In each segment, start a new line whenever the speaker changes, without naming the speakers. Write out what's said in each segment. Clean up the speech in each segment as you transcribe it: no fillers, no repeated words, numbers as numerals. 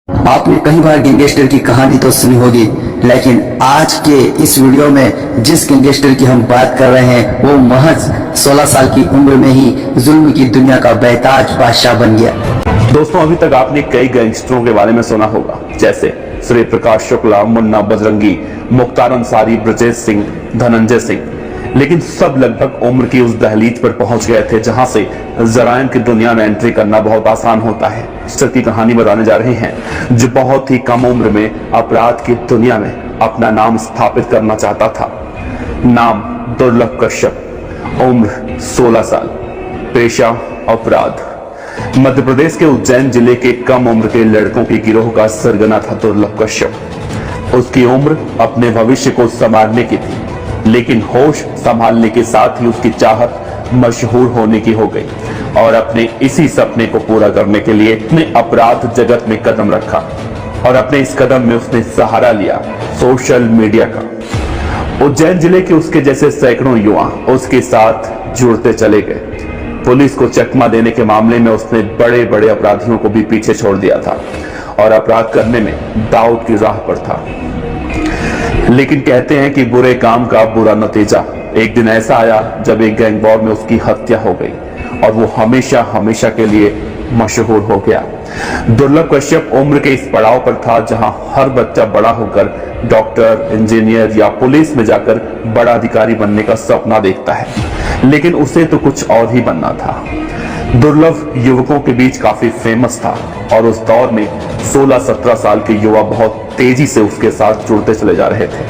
आपने कई बार गैंगस्टर की कहानी तो सुनी होगी, लेकिन आज के इस वीडियो में जिस गैंगस्टर की हम बात कर रहे हैं वो महज 16 साल की उम्र में ही जुल्म की दुनिया का बेताज बादशाह बन गया।
दोस्तों, अभी तक आपने कई गैंगस्टरों के बारे में सुना होगा, जैसे सूर्य प्रकाश शुक्ला, मुन्ना बजरंगी, मुख्तार अंसारी, ब्रजेश सिंह, धनंजय सिंह। लेकिन सब लगभग उम्र की उस दहलीज पर पहुंच गए थे जहां से जराइम की दुनिया में एंट्री करना बहुत आसान होता है। गैंगस्टर की कहानी बताने जा रहे हैं जो बहुत ही कम उम्र में अपराध की दुनिया में अपना नाम स्थापित करना चाहता था। नाम दुर्लभ कश्यप, उम्र 16 साल, पेशा अपराध। मध्य प्रदेश के उज्जैन जिले के कम उम्र के लड़कों के गिरोह का सरगना था दुर्लभ कश्यप। उसकी उम्र अपने भविष्य को संवारने की थी, लेकिन होश संभालने के साथ ही उसकी चाहत मशहूर होने की हो गई और अपने इसी सपने को पूरा करने के लिए अपने अपराध जगत में कदम रखा। और अपने इस कदम में उसने सहारा लिया सोशल मीडिया का। उज्जैन जिले के उसके जैसे सैकड़ों युवा उसके साथ जुड़ते चले गए। पुलिस को चकमा देने के मामले में उसने बड़े बड़े अपराधियों को भी पीछे छोड़ दिया था और अपराध करने में दाऊद की राह पर था। लेकिन कहते हैं कि बुरे काम का बुरा नतीजा। एक दिन ऐसा आया जब एक गैंग वॉर में उसकी हत्या हो गई और वो हमेशा हमेशा के लिए मशहूर हो गया। दुर्लभ कश्यप उम्र के इस पड़ाव पर था जहां हर बच्चा बड़ा होकर डॉक्टर, इंजीनियर या पुलिस में जाकर बड़ा अधिकारी बनने का सपना देखता है, लेकिन उसे तो कुछ और ही बनना था। दुर्लभ युवकों के बीच काफी फेमस था और उस दौर में 16-17 साल के युवा बहुत तेजी से उसके साथ जुड़ते चले जा रहे थे।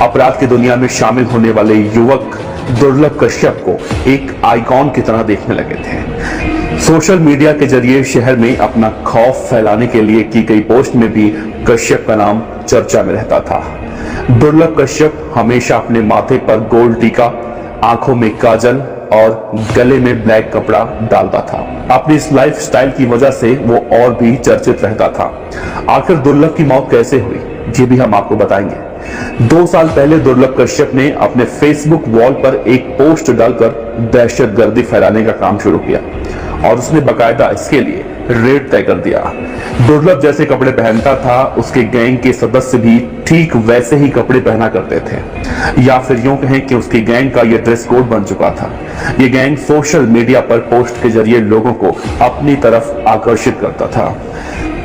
अपराध की दुनिया में शामिल होने वाले युवक दुर्लभ कश्यप को एक आइकॉन की तरह देखने लगे थे। सोशल मीडिया के जरिए शहर में अपना खौफ फैलाने के लिए की गई पोस्ट में भी कश्यप का नाम चर्चा में रहता था। दुर्लभ कश्यप हमेशा अपने माथे पर गोल्ड टीका, आंखों में काजल और गले में ब्लैक कपड़ा डालता था। अपनी इस लाइफ स्टाइल की वजह से वो और भी चर्चित रहता था। आखिर दुर्लभ की मौत कैसे हुई, ये भी हम आपको बताएंगे। 2 साल पहले दुर्लभ कश्यप ने अपने फेसबुक वॉल पर एक पोस्ट डालकर दहशतगर्दी फैलाने का काम शुरू किया और उसने बकायदा इसके लिए रेट तय कर दिया। दुर्लभ जैसे कपड़े पहनता था, उसके गैंग के सदस्य भी ठीक वैसे ही कपड़े पहना करते थे, या फिर यूं कहें कि उसकी गैंग का यह ड्रेस कोड बन चुका था। यह गैंग सोशल मीडिया पर पोस्ट के जरिए लोगों को अपनी तरफ आकर्षित करता था।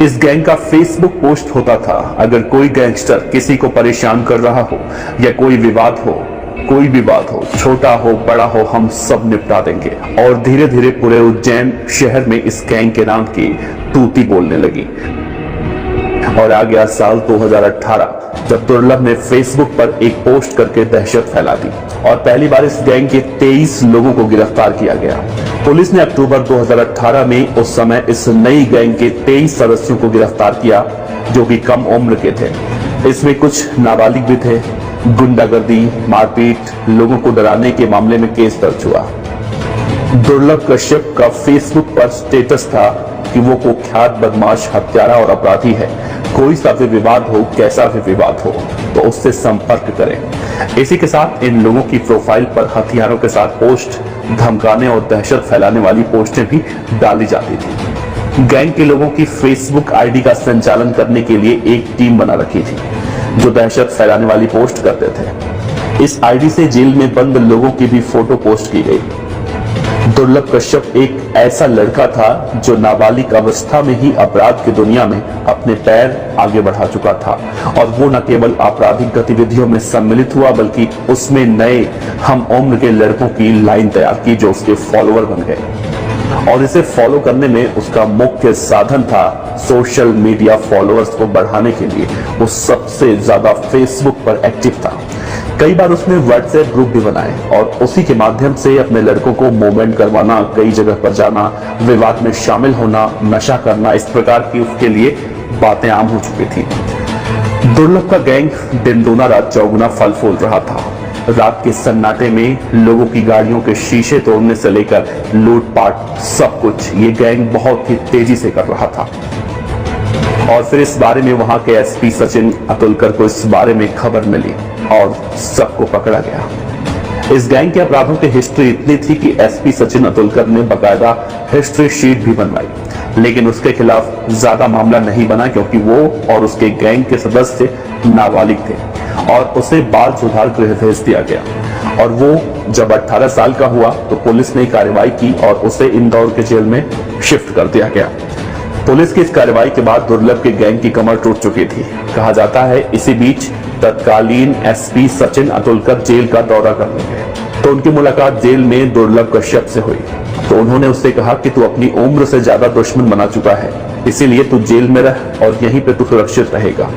इस गैंग का फेसबुक पोस्ट होता था, अगर कोई गैंगस्टर किसी को परेशान कर रहा हो या कोई विवाद हो, कोई भी बात हो, छोटा हो बड़ा हो, हम सब निपटा देंगे। और धीरे धीरे पूरे उज्जैन शहर में इस गैंग के नाम की तूती बोलने लगी। और आ गया साल 2018 जब दुर्लभ ने फेसबुक पर एक पोस्ट करके दहशत फैला दी और पहली बार इस गैंग के 23 लोगों को गिरफ्तार किया गया। पुलिस ने अक्टूबर 2018 में उस समय इस नई गैंग के 23 सदस्यों को गिरफ्तार किया जो कि कम उम्र के थे। इसमें कुछ नाबालिग भी थे। गुंडागर्दी, मारपीट, लोगों को डराने के मामले में केस दर्ज हुआ। दुर्लभ कश्यप का फेसबुक पर स्टेटस था कि वो कुख्यात बदमाश, हत्यारा और अपराधी है। कोई सा भी विवाद हो, कैसा भी विवाद हो, तो उससे संपर्क करें। इसी के साथ इन लोगों की प्रोफाइल पर हथियारों के साथ पोस्ट, धमकाने और दहशत फैलाने वाली पोस्टें भी डाली जाती थी। गैंग के लोगों की फेसबुक आईडी का संचालन करने के लिए एक टीम बना रखी थी जो दहशत फैलाने वाली पोस्ट करते थे। इस आईडी से जेल में बंद लोगों की भी फोटो पोस्ट की गई। दुर्लभ कश्यप एक ऐसा लड़का था जो नाबालिग अवस्था में ही अपराध की दुनिया में अपने पैर आगे बढ़ा चुका था और वो न केवल आपराधिक गतिविधियों में सम्मिलित हुआ बल्कि उसमें नए हम उम्र के लड़कों की लाइन तैयार की जो उसके फॉलोअर बन गए। और इसे फॉलो करने में उसका मुख्य साधन था सोशल मीडिया। फॉलोअर्स को बढ़ाने के लिए वो सबसे ज्यादा फेसबुक पर एक्टिव था। कई बार उसने व्हाट्सएप ग्रुप भी बनाए और उसी के माध्यम से अपने लड़कों को मूवमेंट करवाना, कई जगह पर जाना, विवाद में शामिल होना, नशा करना, इस प्रकार की उसके लिए बातें आम हो चुकी थी। दुर्लभ का गैंग दिन दूना रात चौगुना फल फूल रहा था। रात के सन्नाटे में लोगों की गाड़ियों के शीशे तोड़ने से लेकर लूटपाट सब कुछ ये गैंग बहुत ही तेजी से कर रहा था। और फिर इस बारे में वहां के एसपी सचिन अतुलकर को इस बारे में खबर मिली और सबको पकड़ा गया। इस गैंग के अपराधों की हिस्ट्री इतनी थी कि एसपी सचिन अतुलकर ने बकायदा हिस्ट्री शीट भी बनवाई। लेकिन उसके खिलाफ ज्यादा मामला नहीं बना क्योंकि वो और उसके गैंग के सदस्य नाबालिग थे और उसे बाल सुधार गृह भेज दिया गया। और वो जब 18 साल का हुआ तो पुलिस ने कार्रवाई की और उसे इंदौर के जेल में शिफ्ट कर दिया गया। पुलिस की इस कार्रवाई के बाद दुर्लभ के गैंग की कमर टूट चुकी थी। कहा जाता है इसी बीच तत्कालीन एसपी सचिन अतुलकर जेल का दौरा करने गए तो उनकी मुलाकात जेल में दुर्लभ कश्यप से हुई। तो उन्होंने उससे कहा कि तू अपनी उम्र से ज्यादा दुश्मन बना चुका है, इसीलिए तू जेल में रह और यहीं पे तू सुरक्षित रहेगा।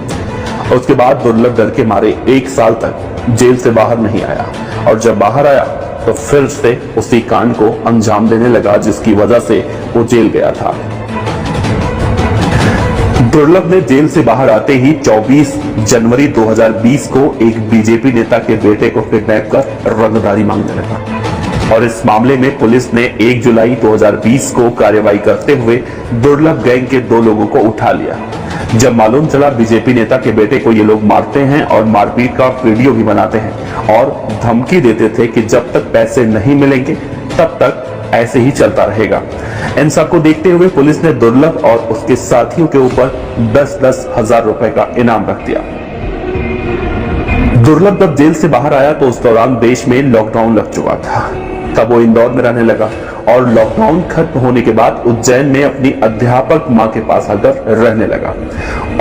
उसके बाद दुर्लभ डर के मारे 1 साल तक जेल से बाहर नहीं आया और जब बाहर आया तो फिर से उसी कांड को अंजाम देने लगा जिसकी वजह से वो जेल गया था। दुर्लभ ने जेल से बाहर आते ही 24 जनवरी 2020 को एक बीजेपी नेता के बेटे को किडनैप कर रंगदारी मांगने लगा और इस मामले में पुलिस ने 1 जुलाई 2020 को कार्रवाई करते हुए दुर्लभ गैंग के 2 लोगों को उठा लिया। जब मालूम चला बीजेपी नेता के बेटे को ये लोग मारते हैं और मारपीट का वीडियो भी बनाते हैं और धमकी देते थे कि जब तक पैसे नहीं मिलेंगे तब तक ऐसे ही चलता रहेगा। इन सबको देखते हुए पुलिस ने दुर्लभ और उसके साथियों के ऊपर 10-10 हजार रुपए का इनाम रख दिया। दुर्लभ जब जेल से बाहर आया तो उस दौरान देश में लॉकडाउन लग चुका था। तब वो इंदौर में रहने लगा और लॉकडाउन खत्म होने के बाद उज्जैन में अपनी अध्यापक मां के पास आकर रहने लगा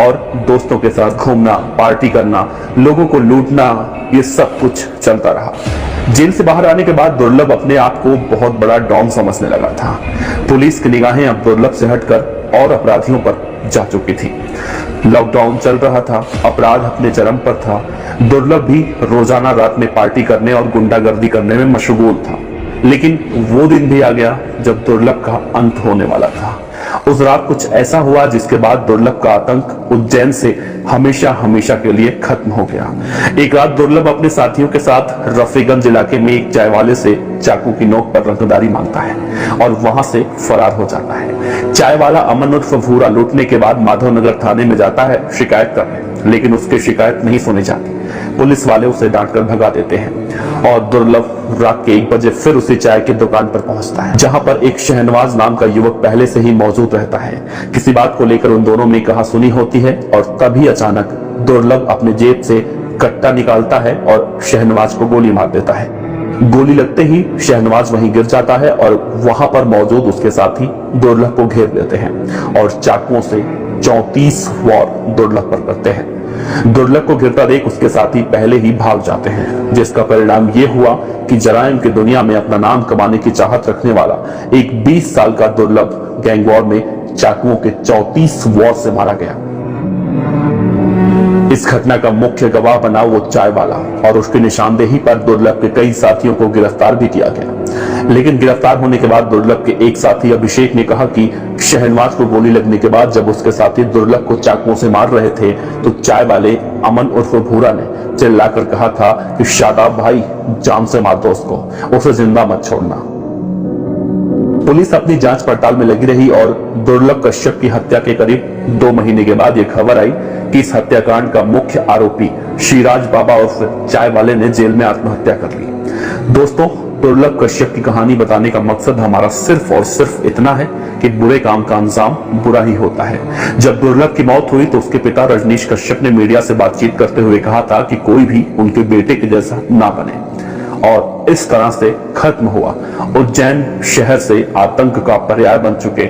और दोस्तों के साथ घूमना, पार्टी करना, लोगों को लूटना, ये सब कुछ चलता रहा। जेल से बाहर आने के बाद दुर्लभ अपने आप को बहुत बड़ा डॉन समझने लगा था। पुलिस की निगाहें अब दुर्लभ से हटकर और अपराधियों पर जा चुकी थी। लॉकडाउन चल रहा था, अपराध अपने चरम पर था। दुर्लभ भी रोजाना रात में पार्टी करने और गुंडागर्दी करने में मशगूल था। लेकिन वो दिन भी आ गया जब दुर्लभ का अंत होने वाला था। उस रात कुछ ऐसा हुआ जिसके बाद दुर्लभ का आतंक उज्जैन से हमेशा हमेशा के लिए खत्म हो गया। एक रात दुर्लभ अपने साथियों के साथ रफीगंज इलाके में एक चाय वाले से चाकू की नोक पर रंगदारी मांगता है और वहां से फरार हो जाता है। चाय वाला अमन उर्फ भूरा लूटने के बाद माधवनगर थाने में जाता है शिकायत करने, लेकिन उसकी शिकायत नहीं सुनी जाती। पुलिस वाले उसे डांटकर भगा देते हैं और दुर्लभ रात के 1 बजे फिर उसी चाय की दुकान पर पहुंचता है जहां पर एक शहनवाज नाम का युवक पहले से ही मौजूद रहता है। किसी बात को लेकर उन दोनों में कहा सुनी होती है और तभी अचानक दुर्लभ अपने जेब से कट्टा निकालता है और शहनवाज को गोली मार देता है। गोली लगते ही शहनवाज वहीं गिर जाता है और वहां पर मौजूद उसके साथी दुर्लभ को घेर लेते हैं और चाकुओं से 34 वार दुर्लभ पर करते हैं। दुर्लभ को गिरता देख उसके साथी पहले ही भाग जाते हैं, जिसका परिणाम ये हुआ कि जराइम की दुनिया में अपना नाम कमाने की चाहत रखने वाला एक 20 साल का दुर्लभ गैंग वॉर में चाकुओं के 34 वार से मारा गया। इस घटना का मुख्य गवाह बना वो चाय वाला और उसकी निशानदेही पर दुर्लभ के कई साथियों को गिरफ्तार भी किया गया। लेकिन गिरफ्तार होने के बाद दुर्लभ के एक साथी अभिषेक ने कहा कि शहनवाज को गोली लगने के बाद जब उसके साथी दुर्लभ को चाकुओं से मार रहे थे तो चाय वाले अमन उर्फ भूरा ने चिल्लाकर कहा था कि शादाब भाई, जान से मार दो उसको, उसे जिंदा मत छोड़ना। पुलिस अपनी जांच पड़ताल में लगी रही और दुर्लभ कश्यप की हत्या के करीब 2 महीने के बाद यह खबर आई कि इस हत्याकांड का मुख्य आरोपी शिराज बाबा उर्फ चाय वाले ने जेल में आत्महत्या कर ली। दोस्तों, दुर्लभ कश्यप की कहानी बताने का मकसद हमारा सिर्फ और सिर्फ इतना है कि बुरे काम का अंजाम बुरा ही होता है। जब दुर्लभ की मौत हुई तो उसके पिता रजनीश कश्यप ने मीडिया से बातचीत करते हुए कहा था कि कोई भी उनके बेटे के जैसा ना बने और इस तरह से खत्म हुआ। उज्जैन शहर से आतंक का पर्याय बन चुके